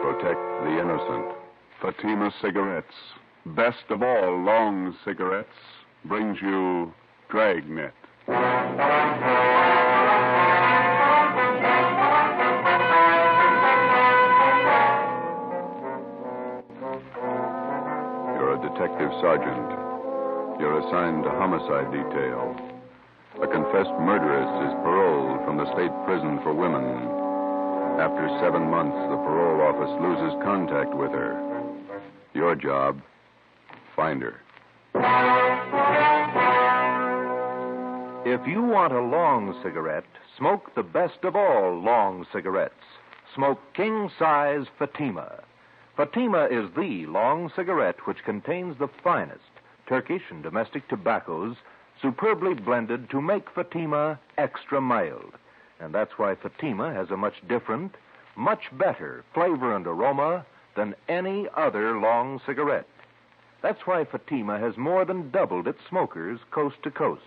Protect the innocent. Fatima Cigarettes, best of all long cigarettes, brings you Dragnet. You're a detective sergeant. You're assigned to homicide detail. A confessed murderess is paroled from the state prison for women. After 7 months, the parole office loses contact with her. Your job, find her. If you want a long cigarette, smoke the best of all long cigarettes. Smoke king-size Fatima. Fatima is the long cigarette which contains the finest Turkish and domestic tobaccos superbly blended to make Fatima extra mild. And that's why Fatima has a much different, much better flavor and aroma than any other long cigarette. That's why Fatima has more than doubled its smokers coast to coast.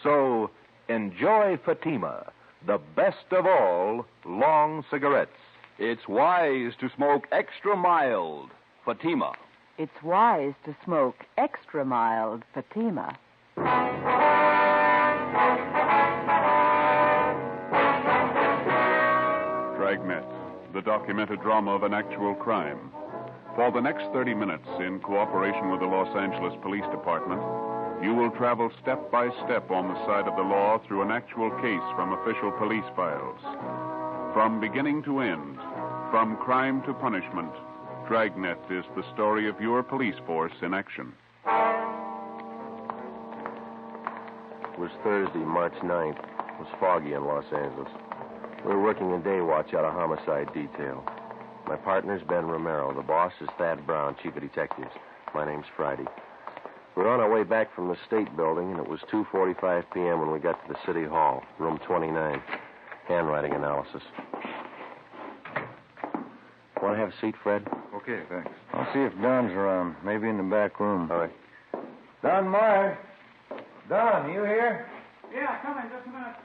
So, enjoy Fatima, the best of all long cigarettes. It's wise to smoke extra mild Fatima. It's wise to smoke extra mild Fatima. Dragnet, the documented drama of an actual crime. For the next 30 minutes, in cooperation with the Los Angeles Police Department, you will travel step by step on the side of the law through an actual case from official police files. From beginning to end, from crime to punishment, Dragnet is the story of your police force in action. It was Thursday, March 9th. It was foggy in Los Angeles. We were working in day watch out of homicide detail. My partner's Ben Romero. The boss is Thad Brown, chief of detectives. My name's Friday. We were on our way back from the state building, and it was 2:45 p.m. when we got to the city hall, room 29. Handwriting analysis. Want to have a seat, Fred? Okay, thanks. I'll see if Don's around. Maybe in the back room. All right. Don Myers. Don, you here? Yeah, come in just a minute.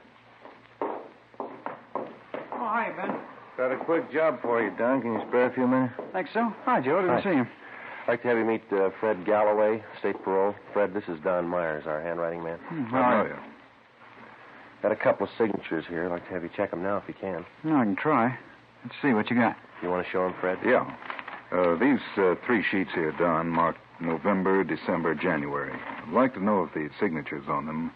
Oh, hi, Ben. Got a quick job for you, Don. Can you spare a few minutes? Think so? Hi, Joe. Didn't see you. I'd like to have you meet Fred Galloway, state parole. Fred, this is Don Myers, our handwriting man. How are you? Got a couple of signatures here. I'd like to have you check them now if you can. No, I can try. Let's see what you got. You want to show them, Fred? Yeah. These 3 sheets here, Don, marked November, December, January. I'd like to know if the signatures on them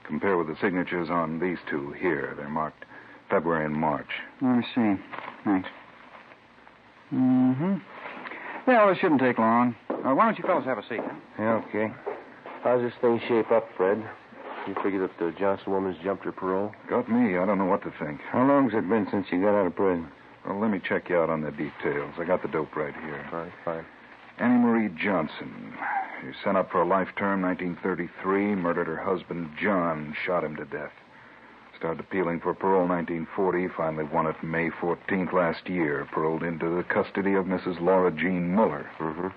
compare with the signatures on these 2 here. They're marked February and March. Let me see. Thanks. Mm-hmm. Well, it shouldn't take long. Why don't you fellas have a seat? Huh? Yeah, okay. How's this thing shape up, Fred? You figure that the Johnson woman's jumped her parole? Got me. I don't know what to think. How long's it been since you got out of prison? Well, let me check you out on the details. I got the dope right here. All right, fine. Annie Marie Johnson. She was sent up for a life term, 1933, murdered her husband, John, shot him to death. Started appealing for parole 1940, finally won it May 14th last year, paroled into the custody of Mrs. Laura Jean Muller. Mm-hmm.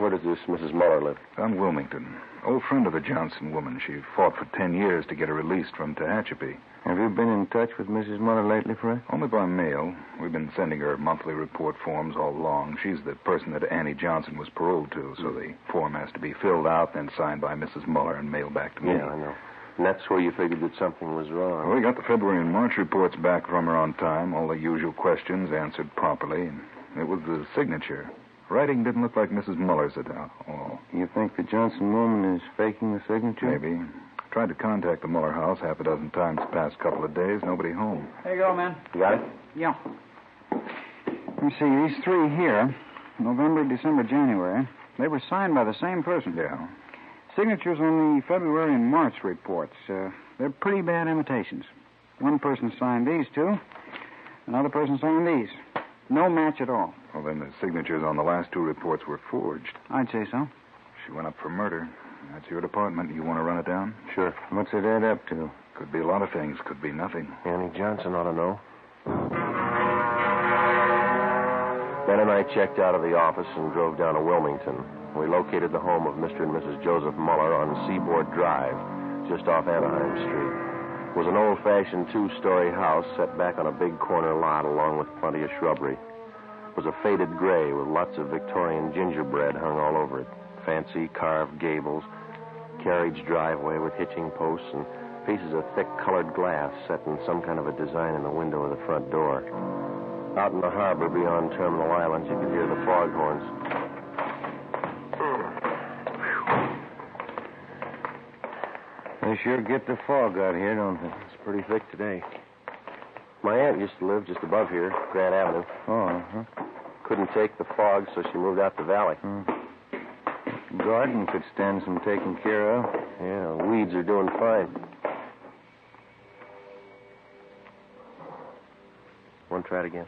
Where does this Mrs. Muller live? On Wilmington. Old friend of the Johnson woman. She fought for 10 years to get her released from Tehachapi. Have you been in touch with Mrs. Muller lately, Fred? Only by mail. We've been sending her monthly report forms all along. She's the person that Annie Johnson was paroled to, so the form has to be filled out, then signed by Mrs. Muller and mailed back to me. Yeah, I know. And that's where you figured that something was wrong. Well, we got the February and March reports back from her on time, all the usual questions answered properly. It was the signature. Writing didn't look like Mrs. Muller's at all. You think the Johnson woman is faking the signature? Maybe. Tried to contact the Muller house half a dozen times the past couple of days. Nobody home. There you go, man. You got it? Yeah. Let me see. These 3 here, November, December, January, they were signed by the same person. Yeah. Signatures on the February and March reports. They're pretty bad imitations. One person signed these 2. Another person signed these. No match at all. Well, then the signatures on the last 2 reports were forged. I'd say so. She went up for murder. That's your department. You want to run it down? Sure. What's it add up to? Could be a lot of things. Could be nothing. Annie Johnson ought to know. Ben and I checked out of the office and drove down to Wilmington. We located the home of Mr. and Mrs. Joseph Muller on Seaboard Drive, just off Anaheim Street. It was an old-fashioned 2-story house set back on a big corner lot along with plenty of shrubbery. was a faded gray with lots of Victorian gingerbread hung all over it. Fancy carved gables, carriage driveway with hitching posts, and pieces of thick colored glass set in some kind of a design in the window of the front door. Out in the harbor beyond Terminal Islands, you could hear the foghorns. They sure get the fog out here, don't they? It's pretty thick today. My aunt used to live just above here, Grant Avenue. Oh, uh-huh. Couldn't take the fog, so she moved out the valley. Garden could stand some taking care of. Yeah, weeds are doing fine. Want to try it again?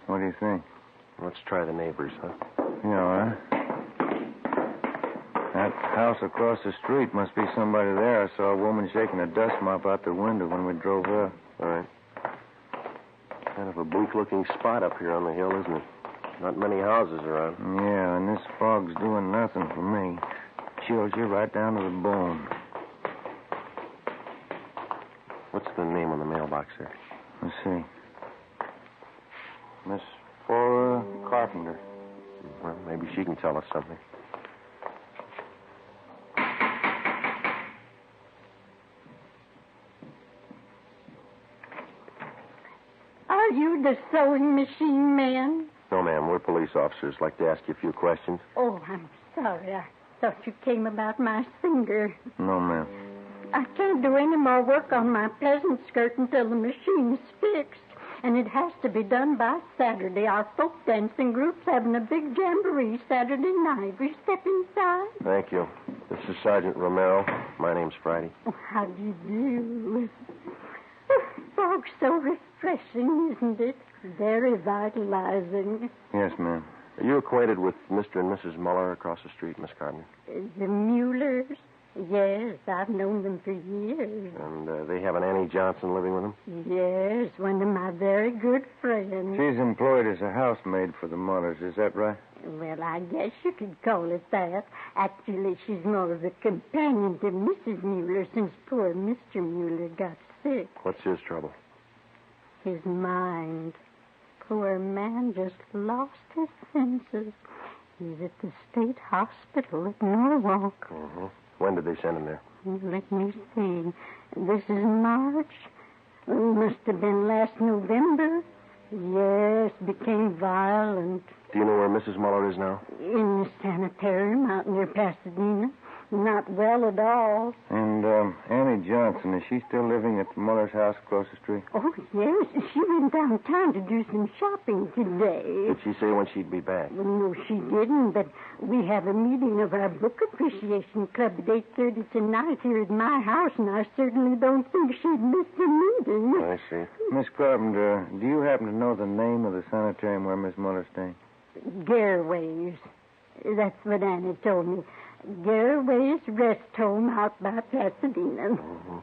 What do you think? Let's try the neighbors, huh? Yeah, that house across the street must be somebody there. I saw a woman shaking a dust mop out the window when we drove up. All right. Kind of a bleak-looking spot up here on the hill, isn't it? Not many houses around. Yeah, and this fog's doing nothing for me. Chills you right down to the bone. What's the name on the mailbox there? Let's see. Miss Flora Carpenter. Well, maybe she can tell us something. Are you the sewing machine man? No, ma'am. We're police officers. Like to ask you a few questions. Oh, I'm sorry. I thought you came about my finger. No, ma'am. I can't do any more work on my pleasant skirt until the machine's fixed. And it has to be done by Saturday. Our folk dancing group's having a big jamboree Saturday night. Will you step inside? Thank you. This is Sergeant Romero. My name's Friday. Oh, how do you do? Oh, fog's so refreshing, isn't it? Very vitalizing. Yes, ma'am. Are you acquainted with Mr. and Mrs. Muller across the street, Miss Carpenter? The Muellers? Yes, I've known them for years. And they have an Annie Johnson living with them? Yes, one of my very good friends. She's employed as a housemaid for the Mullers, is that right? Well, I guess you could call it that. Actually, she's more of a companion to Mrs. Mueller since poor Mr. Mueller got sick. What's his trouble? His mind. Poor man just lost his senses. He's at the state hospital at Norwalk. Mm-hmm. When did they send him there? Let me see. This is March. Must have been last November. Yes, became violent. Do you know where Mrs. Muller is now? In the sanitarium out near Pasadena. Not well at all. And Annie Johnson, is she still living at the Muller's house across the street? Oh, yes. She went downtown to do some shopping today. Did she say when she'd be back? Well, no, she didn't, but we have a meeting of our book appreciation club at 8:30 tonight here at my house, and I certainly don't think she'd miss the meeting. I see. Miss Carpenter, do you happen to know the name of the sanitarium where Miss Muller's staying? Garraway's. That's what Annie told me. Garraway's Rest Home out by Pasadena. Mm-hmm.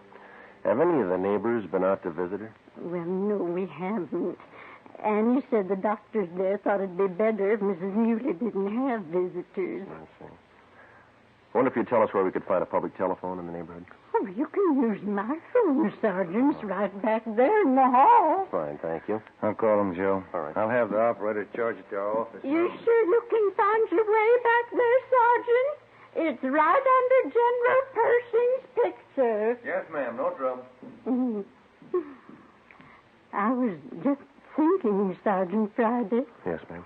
Have any of the neighbors been out to visit her? Well, no, we haven't. Annie said the doctors there thought it'd be better if Mrs. Mueller didn't have visitors. I see. I wonder if you'd tell us where we could find a public telephone in the neighborhood. Oh, you can use my phone, Sergeant. It's right back there in the hall. Fine, thank you. I'll call him, Joe. All right. I'll have the operator charge it to our office. You sure you can find your way back there, Sergeant? It's right under General Pershing's picture. Yes, ma'am. No trouble. Mm. I was just thinking, Sergeant Friday. Yes, ma'am.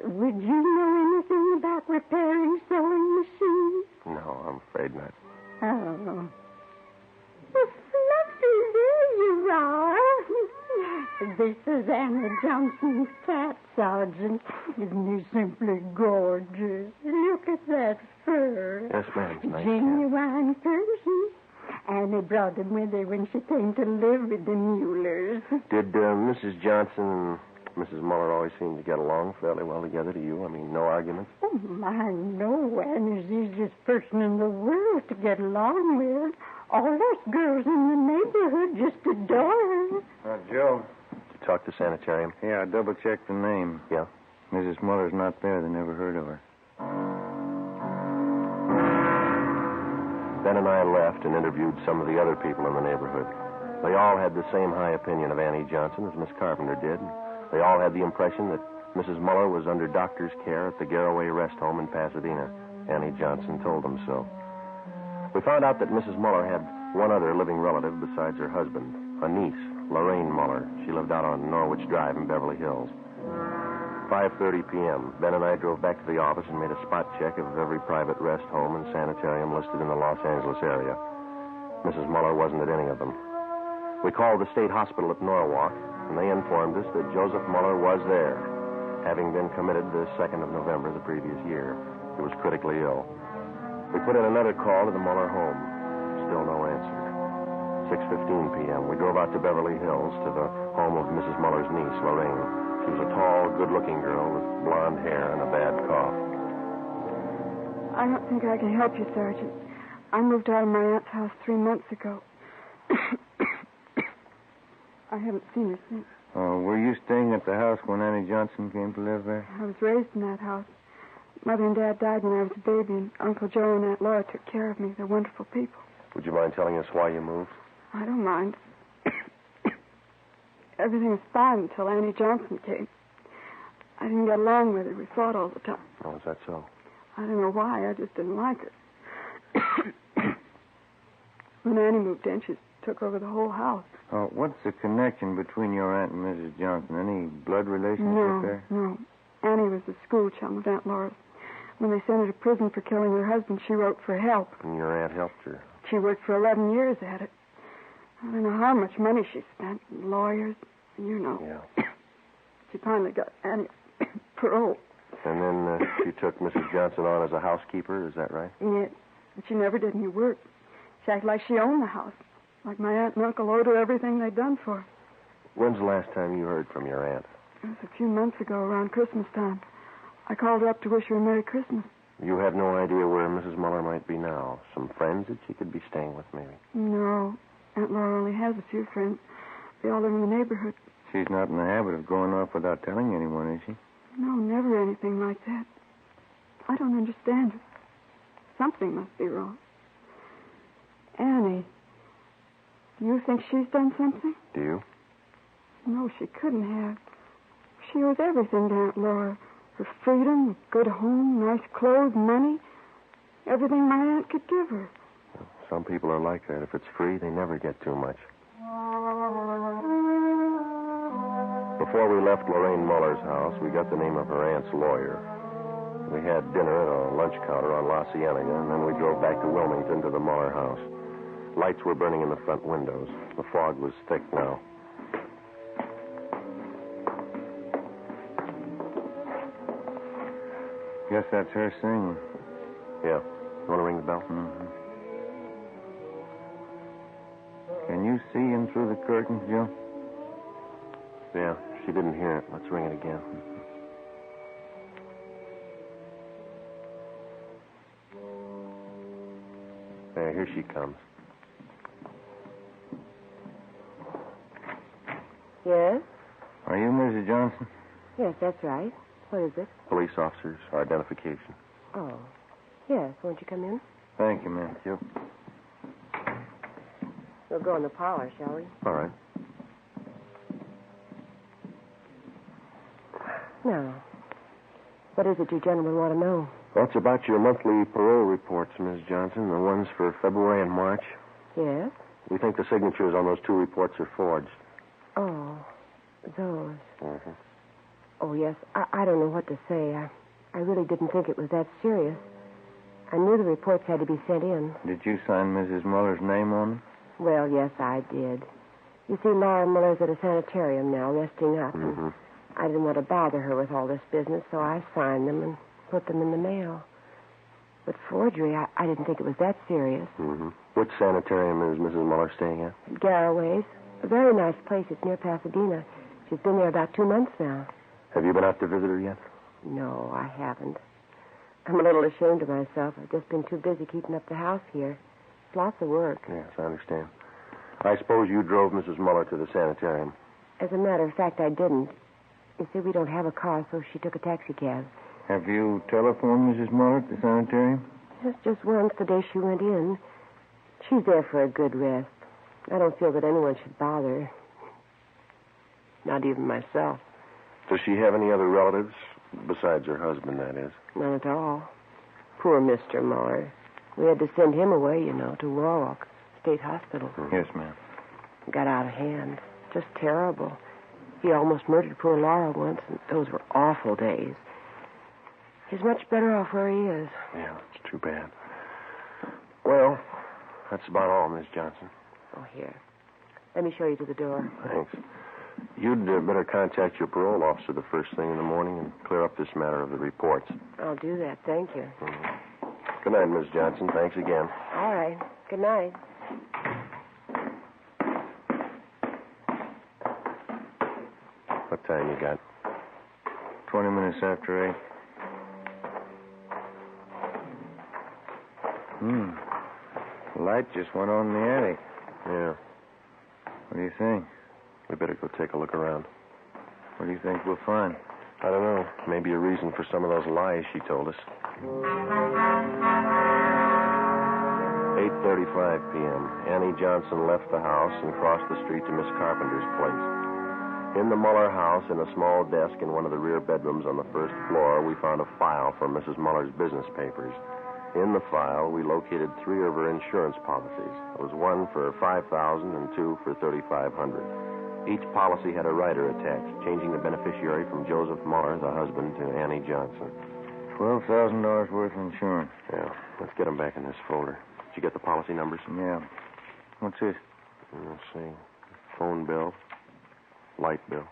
Would you know anything about repairing sewing machines? No, I'm afraid not. Oh. Well, Fluffy, there you are. This is Anna Johnson's cat, Sergeant. Isn't he simply gorgeous? Look at that fur. Yes, ma'am. It's nice. Genuine Persian. Annie brought him with her when she came to live with the Muellers. Did Mrs. Johnson and Mrs. Muller always seem to get along fairly well together to you? I mean, no arguments? Oh, my, no. Annie's the easiest person in the world to get along with. All us girls in the neighborhood just adore her. Joe. Did you talk to sanitarium? Yeah, I double-checked the name. Yeah? Mrs. Muller's not there. They never heard of her. Ben and I left and interviewed some of the other people in the neighborhood. They all had the same high opinion of Annie Johnson as Miss Carpenter did. They all had the impression that Mrs. Muller was under doctor's care at the Garraway Rest Home in Pasadena. Annie Johnson told them so. We found out that Mrs. Muller had one other living relative besides her husband, a niece, Lorraine Muller. She lived out on Norwich Drive in Beverly Hills. 5:30 p.m. Ben and I drove back to the office and made a spot check of every private rest home and sanitarium listed in the Los Angeles area. Mrs. Muller wasn't at any of them. We called the state hospital at Norwalk, and they informed us that Joseph Muller was there, having been committed the 2nd of November the previous year. He was critically ill. We put in another call to the Muller home. Still no answer. 6:15 p.m. We drove out to Beverly Hills to the home of Mrs. Muller's niece, Lorraine. She was a tall, good-looking girl with blonde hair and a bad cough. I don't think I can help you, Sergeant. I moved out of my aunt's house 3 months ago. I haven't seen her since. Were you staying at the house when Annie Johnson came to live there? I was raised in that house. Mother and Dad died when I was a baby, and Uncle Joe and Aunt Laura took care of me. They're wonderful people. Would you mind telling us why you moved? I don't mind. Everything was fine until Annie Johnson came. I didn't get along with her. We fought all the time. Oh, is that so? I don't know why. I just didn't like her. When Annie moved in, she took over the whole house. What's the connection between your aunt and Mrs. Johnson? Any blood relationship there? No. Annie was a school chum of Aunt Laura's. When they sent her to prison for killing her husband, she wrote for help. And your aunt helped her? She worked for 11 years at it. I don't know how much money she spent. Lawyers, you know. Yeah. She finally got Annie parole. And then she took Mrs. Johnson on as a housekeeper, is that right? Yeah, but she never did any work. She acted like she owned the house. Like my aunt and uncle owed her everything they'd done for her. When's the last time you heard from your aunt? It was a few months ago, around Christmas time. I called her up to wish her a Merry Christmas. You have no idea where Mrs. Muller might be now? Some friends that she could be staying with, maybe? No. Aunt Laura only has a few friends. They all live in the neighborhood. She's not in the habit of going off without telling anyone, is she? No, never anything like that. I don't understand her. Something must be wrong. Annie, do you think she's done something? Do you? No, she couldn't have. She owes everything to Aunt Laura. Her freedom, a good home, nice clothes, money. Everything my aunt could give her. Some people are like that. If it's free, they never get too much. Before we left Lorraine Muller's house, we got the name of her aunt's lawyer. We had dinner at a lunch counter on La Cienega, and then we drove back to Wilmington to the Muller house. Lights were burning in the front windows. The fog was thick now. Guess that's her singing. Yeah. You want to ring the bell? Mm-hmm. Can you see in through the curtains, Joe? Yeah, she didn't hear it. Let's ring it again. There, here she comes. Yes? Are you Mrs. Johnson? Yes, that's right. What is it? Police officers, our identification. Oh. Yes, won't you come in? Thank you, ma'am. Thank you. We'll go in the parlor, shall we? All right. Now, what is it you gentlemen want to know? Well, it's about your monthly parole reports, Miss Johnson, the ones for February and March. Yes? We think the signatures on those two reports are forged. Oh, those. Mm-hmm. Oh, yes. I don't know what to say. I really didn't think it was that serious. I knew the reports had to be sent in. Did you sign Mrs. Muller's name on them? Well, yes, I did. You see, Laura Muller's at a sanitarium now, resting up. Mm-hmm. And I didn't want to bother her with all this business, so I signed them and put them in the mail. But forgery, I didn't think it was that serious. Mm-hmm. Which sanitarium is Mrs. Muller staying at? Garraway's. A very nice place. It's near Pasadena. She's been there about 2 months now. Have you been out to visit her yet? No, I haven't. I'm a little ashamed of myself. I've just been too busy keeping up the house here. It's lots of work. Yes, I understand. I suppose you drove Mrs. Muller to the sanitarium. As a matter of fact, I didn't. You see, we don't have a car, so she took a taxi cab. Have you telephoned Mrs. Muller at the sanitarium? Just once the day she went in. She's there for a good rest. I don't feel that anyone should bother. Not even myself. Does she have any other relatives? Besides her husband, that is. None at all. Poor Mr. Muller. We had to send him away, to Norwalk State Hospital. Yes, ma'am. Got out of hand. Just terrible. He almost murdered poor Laura once, and those were awful days. He's much better off where he is. Yeah, it's too bad. Well, that's about all, Miss Johnson. Oh, here. Let me show you to the door. Thanks. You'd better contact your parole officer the first thing in the morning and clear up this matter of the reports. I'll do that. Thank you. Mm-hmm. Good night, Miss Johnson. Thanks again. All right. Good night. What time you got? 20 minutes after 8. The light just went on in the attic. Yeah. What do you think? We better go take a look around. What do you think we'll find? I don't know. Maybe a reason for some of those lies she told us. 8:35 p.m. Annie Johnson left the house and crossed the street to Miss Carpenter's place. In the Muller house, in a small desk in one of the rear bedrooms on the first floor, we found a file from Mrs. Muller's business papers. In the file, we located 3 of her insurance policies. There was one for $5,000 and 2 for $3,500. Each policy had a rider attached, changing the beneficiary from Joseph Muller, the husband, to Annie Johnson. $12,000 worth of insurance. Yeah, let's get them back in this folder. Did you get the policy numbers? Yeah. What's this? Let's see. Phone bill. Light bill.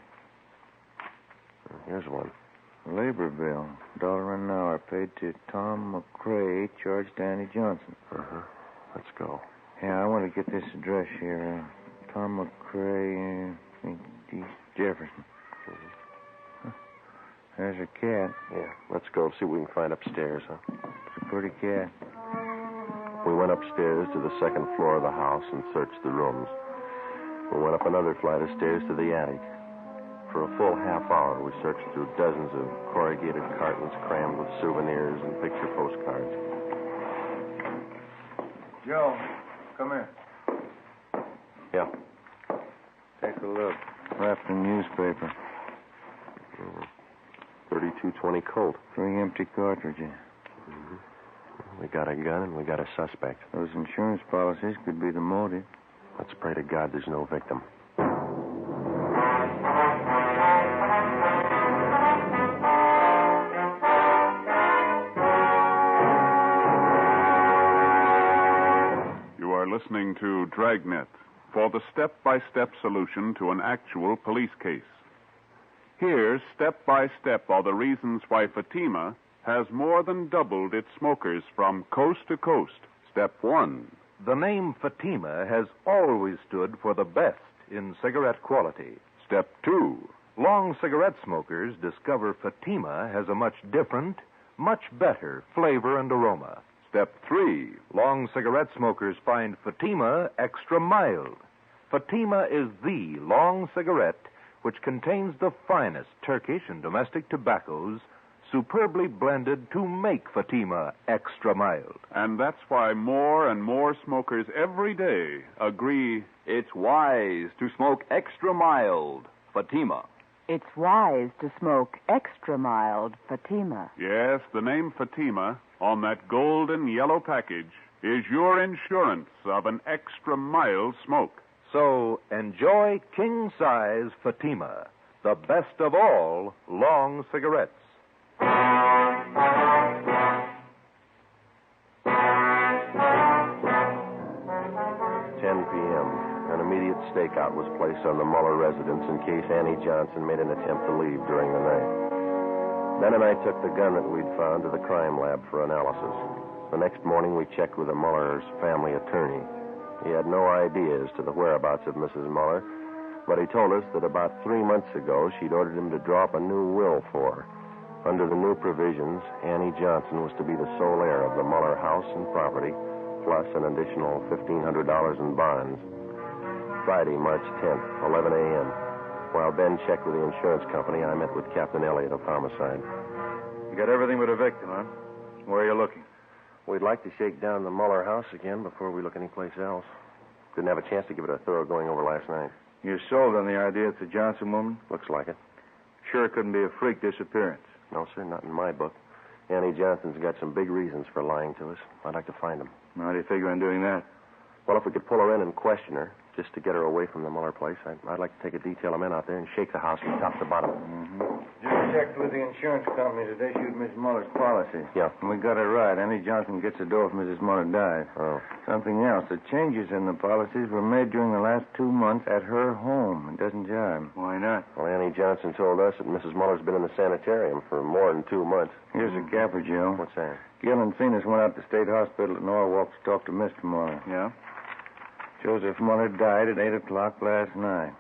Here's one. Labor bill. $1 an hour paid to Tom McCrae, charged to Annie Johnson. Let's go. Yeah, I want to get this address here. Tom McCrae, East Jefferson. There's a cat. Yeah, let's go see what we can find upstairs, huh? It's a pretty cat. We went upstairs to the second floor of the house and searched the rooms. We went up another flight of stairs to the attic. For a full half hour, we searched through dozens of corrugated cartons crammed with souvenirs and picture postcards. Joe, come here. Yeah. Take a look. Wrapped in newspaper. 3220 Colt. 3 empty cartridges. We got a gun and we got a suspect. Those insurance policies could be the motive. Let's pray to God there's no victim. You are listening to Dragnet for the step-by-step solution to an actual police case. Here, step by step, are the reasons why Fatima has more than doubled its smokers from coast to coast. Step 1. The name Fatima has always stood for the best in cigarette quality. Step 2. Long cigarette smokers discover Fatima has a much different, much better flavor and aroma. Step 3. Long cigarette smokers find Fatima extra mild. Fatima is the long cigarette which contains the finest Turkish and domestic tobaccos superbly blended to make Fatima extra mild. And that's why more and more smokers every day agree it's wise to smoke extra mild Fatima. It's wise to smoke extra mild Fatima. Yes, the name Fatima on that golden yellow package is your insurance of an extra mild smoke. So enjoy king-size Fatima, the best of all long cigarettes. 10 p.m. An immediate stakeout was placed on the Muller residence in case Annie Johnson made an attempt to leave during the night. Ben and I took the gun that we'd found to the crime lab for analysis. The next morning, we checked with the Muller's family attorney. He had no idea as to the whereabouts of Mrs. Muller, but he told us that about 3 months ago, she'd ordered him to draw up a new will for her. Under the new provisions, Annie Johnson was to be the sole heir of the Muller house and property, plus an additional $1,500 in bonds. Friday, March 10th, 11 a.m. While Ben checked with the insurance company, I met with Captain Elliott of Homicide. You got everything but a victim, huh? Where are you looking? We'd like to shake down the Muller house again before we look anyplace else. Didn't have a chance to give it a thorough going over last night. You're sold on the idea it's the Johnson woman? Looks like it. Sure it couldn't be a freak disappearance. No, sir, not in my book. Annie Johnson's got some big reasons for lying to us. I'd like to find them. How do you figure on doing that? Well, if we could pull her in and question her, just to get her away from the Muller place, I'd like to take a detail of men out there and shake the house from top to bottom. Just checked with the insurance companies that issued Miss Muller's policy. Yeah. And we got it right. Annie Johnson gets the dough if Mrs. Muller dies. Oh. Something else. The changes in the policies were made during the last 2 months at her home. It doesn't jibe. Why not? Well, Annie Johnson told us that Mrs. Muller's been in the sanitarium for more than 2 months. Here's a capper, Joe. What's that? Gil and Phoenix went out to State Hospital at Norwalk to talk to Mr. Muller. Yeah? Joseph Muller died at 8 o'clock last night.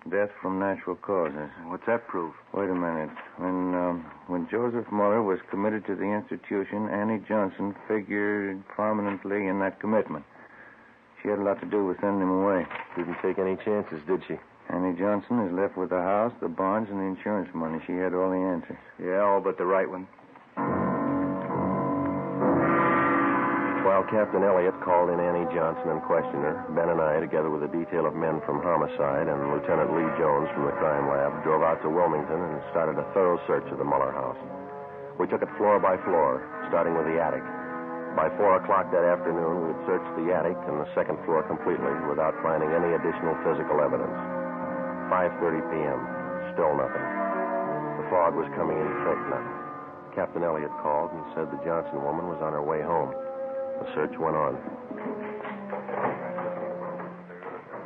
Death from natural causes. What's that prove? Wait a minute. When Joseph Muller was committed to the institution, Annie Johnson figured prominently in that commitment. She had a lot to do with sending him away. Didn't take any chances, did she? Annie Johnson is left with the house, the bonds, and the insurance money. She had all the answers. Yeah, all but the right one. While Captain Elliott called in Annie Johnson and questioned her, Ben and I, together with a detail of men from homicide and Lieutenant Lee Jones from the crime lab, drove out to Wilmington and started a thorough search of the Muller house. We took it floor by floor, starting with the attic. By 4 o'clock that afternoon, we had searched the attic and the second floor completely without finding any additional physical evidence. 5:30 p.m., still nothing. The fog was coming in thick now. Captain Elliott called and said the Johnson woman was on her way home. The search went on.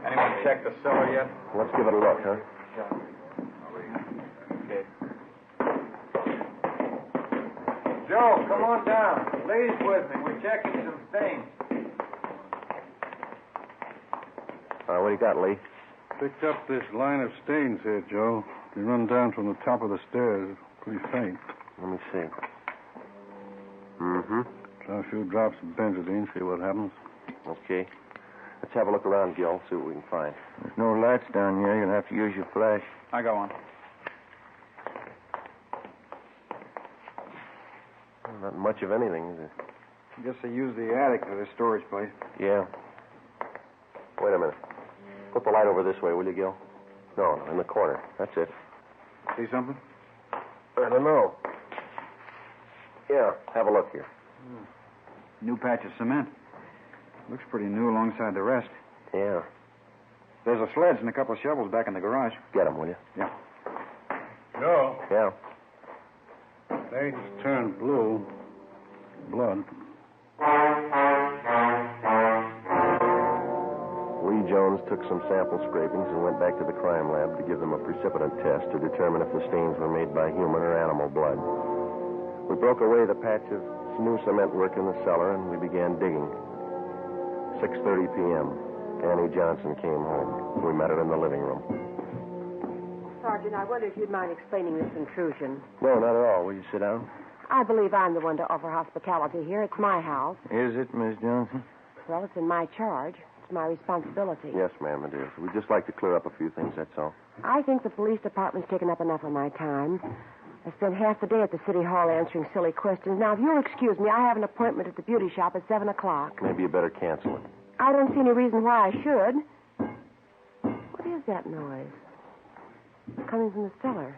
Anyone check the cellar yet? Let's give it a look, huh? Okay. Joe, come on down. Please with me. We're checking some stains. What do you got, Lee? Picked up this line of stains here, Joe. They run down from the top of the stairs. Pretty faint. Let me see. Mm-hmm. Try a few drops of benzodine, see what happens. Okay. Let's have a look around, Gil, see what we can find. There's no lights down here. You'll have to use your flash. I got one. Well, not much of anything, is there? I guess they use the attic for their storage place. Yeah. Wait a minute. Put the light over this way, will you, Gil? No, in the corner. That's it. See something? I don't know. Yeah, have a look here. New patch of cement. Looks pretty new alongside the rest. Yeah. There's a sledge and a couple of shovels back in the garage. Get them, will you? Yeah. Joe, Yeah. they just turned blue. Blood. Lee Jones took some sample scrapings and went back to the crime lab to give them a precipitant test to determine if the stains were made by human or animal blood. We broke away the patch of new cement work in the cellar, and we began digging. 6:30 p.m. Annie Johnson came home. We met her in the living room. Sergeant, I wonder if you'd mind explaining this intrusion. No, not at all. Will you sit down? I believe I'm the one to offer hospitality here. It's my house. Is it, Miss Johnson? Well, it's in my charge. It's my responsibility. Yes, ma'am, it is. We'd just like to clear up a few things, that's all. I think the police department's taken up enough of my time. I spent half the day at the city hall answering silly questions. Now, if you'll excuse me, I have an appointment at the beauty shop at 7 o'clock. Maybe you better cancel it. I don't see any reason why I should. What is that noise? Coming from the cellar.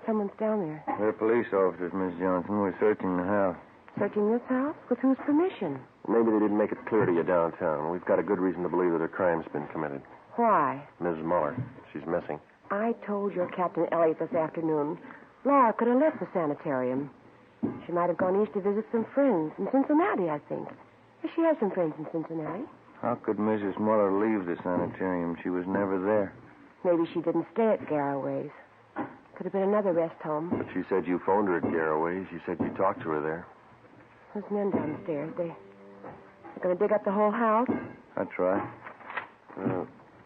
Someone's down there. They're police officers, Miss Johnson. We're searching the house. Searching this house? With whose permission? Maybe they didn't make it clear to you downtown. We've got a good reason to believe that a crime's been committed. Why? Ms. Muller. She's missing. I told your Captain Elliott this afternoon. Laura could have left the sanitarium. She might have gone east to visit some friends in Cincinnati, I think. She has some friends in Cincinnati. How could Mrs. Muller leave the sanitarium? She was never there. Maybe she didn't stay at Garraway's. Could have been another rest home. But she said you phoned her at Garraway's. You said you talked to her there. Those men downstairs, they're going to dig up the whole house? I try.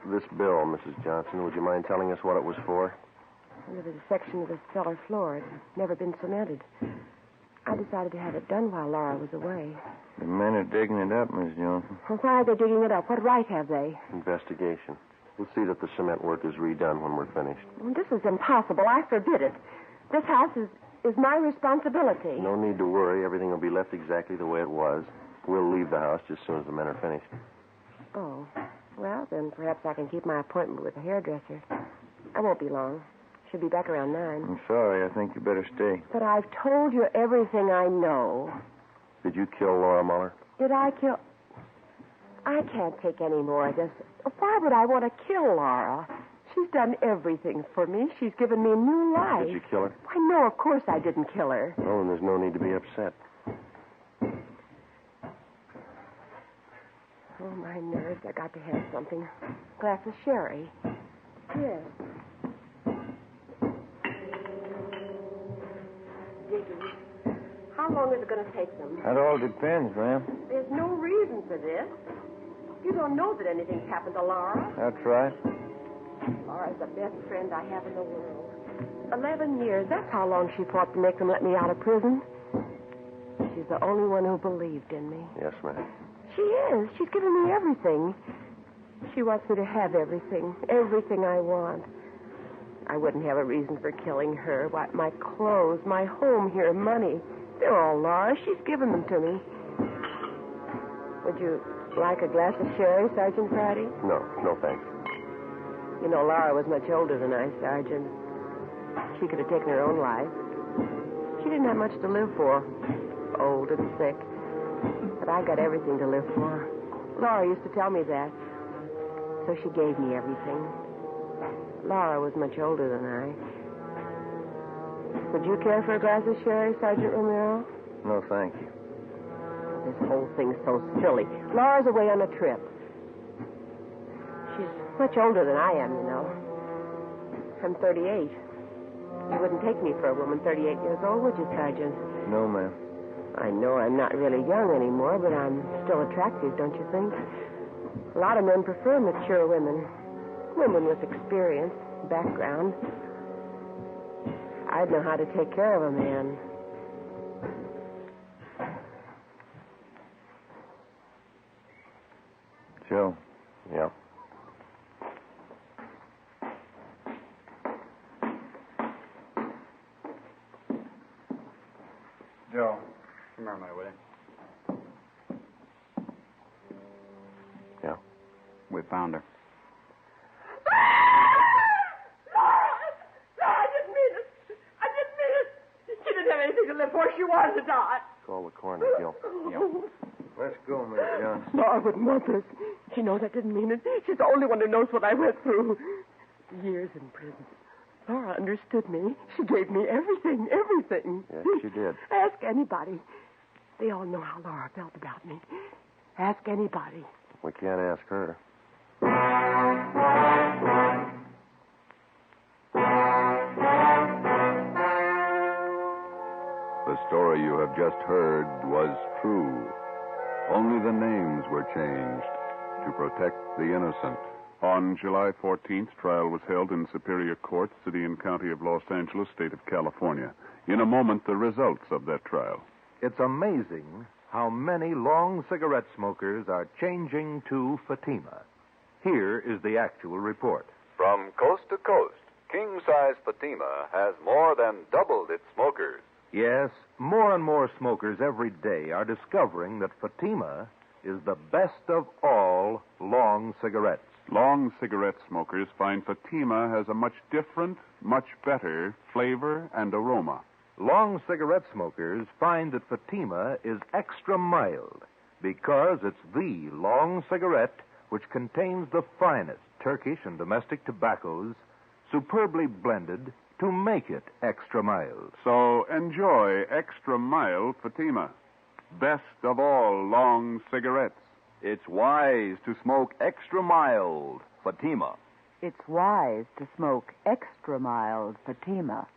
This bill, Mrs. Johnson, would you mind telling us what it was for? There was a section of the cellar floor. It had never been cemented. I decided to have it done while Laura was away. The men are digging it up, Miss Johnson. Well, why are they digging it up? What right have they? Investigation. We'll see that the cement work is redone when we're finished. Well, this is impossible. I forbid it. This house is my responsibility. No need to worry. Everything will be left exactly the way it was. We'll leave the house just as soon as the men are finished. Oh. Well, then perhaps I can keep my appointment with the hairdresser. I won't be long. Should be back around 9. I'm sorry. I think you better stay. But I've told you everything I know. Did you kill Laura Muller? Did I kill... I can't take any more of this. Why would I want to kill Laura? She's done everything for me. She's given me new life. Did you kill her? Why, no, of course I didn't kill her. No, and there's no need to be upset. Oh, my nerves. I got to have something. Glass of sherry. Yes. Diggy, how long is it going to take them? That all depends, ma'am. There's no reason for this. You don't know that anything's happened to Laura. That's right. Laura's the best friend I have in the world. 11 years. That's how long she fought to make them let me out of prison. She's the only one who believed in me. Yes, ma'am. She is. She's given me everything. She wants me to have everything. Everything I want. I wouldn't have a reason for killing her. Why, my clothes, my home here, money. They're all Laura's. She's given them to me. Would you like a glass of sherry, Sergeant Friday? No, thanks. You know, Laura was much older than I, Sergeant. She could have taken her own life. She didn't have much to live for. Old and sick. But I got everything to live for. Laura used to tell me that. So she gave me everything. Laura was much older than I. Would you care for a glass of sherry, Sergeant Romero? No, thank you. This whole thing's so silly. Laura's away on a trip. She's much older than I am, you know. I'm 38. You wouldn't take me for a woman 38 years old, would you, Sergeant? No, ma'am. I know I'm not really young anymore, but I'm still attractive, don't you think? A lot of men prefer mature women. Women with experience, background. I'd know how to take care of a man. Joe. Yeah. Joe, come here, my way. Yeah. We found her. To live for. She wanted to die. Call the coroner, Gil. Let's go, Miss Johnson. Laura wouldn't want this. She knows I didn't mean it. She's the only one who knows what I went through. Years in prison. Laura understood me. She gave me everything. Yes, she did. Ask anybody. They all know how Laura felt about me. Ask anybody. We can't ask her. The story you have just heard was true. Only the names were changed to protect the innocent. On July 14th, trial was held in Superior Court, City and County of Los Angeles, State of California. In a moment, the results of that trial. It's amazing how many long cigarette smokers are changing to Fatima. Here is the actual report. From coast to coast, king-size Fatima has more than doubled its smokers. Yes, more and more smokers every day are discovering that Fatima is the best of all long cigarettes. Long cigarette smokers find Fatima has a much different, much better flavor and aroma. Long cigarette smokers find that Fatima is extra mild because it's the long cigarette which contains the finest Turkish and domestic tobaccos superbly blended to make it extra mild. So enjoy extra mild Fatima. Best of all long cigarettes. It's wise to smoke extra mild Fatima. It's wise to smoke extra mild Fatima.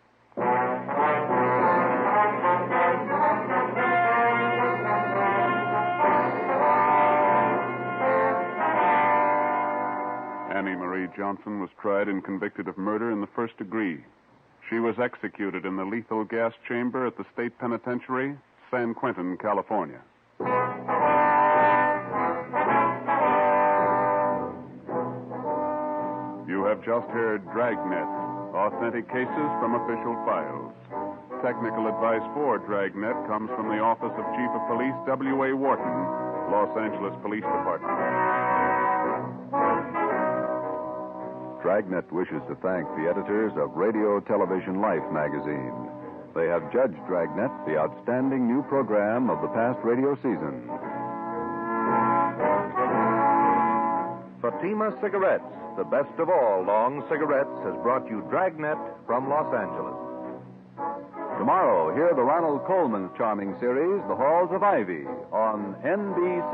Annie Marie Johnson was tried and convicted of murder in the first degree. She was executed in the lethal gas chamber at the state penitentiary, San Quentin, California. You have just heard Dragnet, authentic cases from official files. Technical advice for Dragnet comes from the Office of Chief of Police W.A. Wharton, Los Angeles Police Department. Dragnet wishes to thank the editors of Radio Television Life magazine. They have judged Dragnet the outstanding new program of the past radio season. Fatima Cigarettes, the best of all long cigarettes, has brought you Dragnet from Los Angeles. Tomorrow, hear the Ronald Coleman charming series, The Halls of Ivy, on NBC.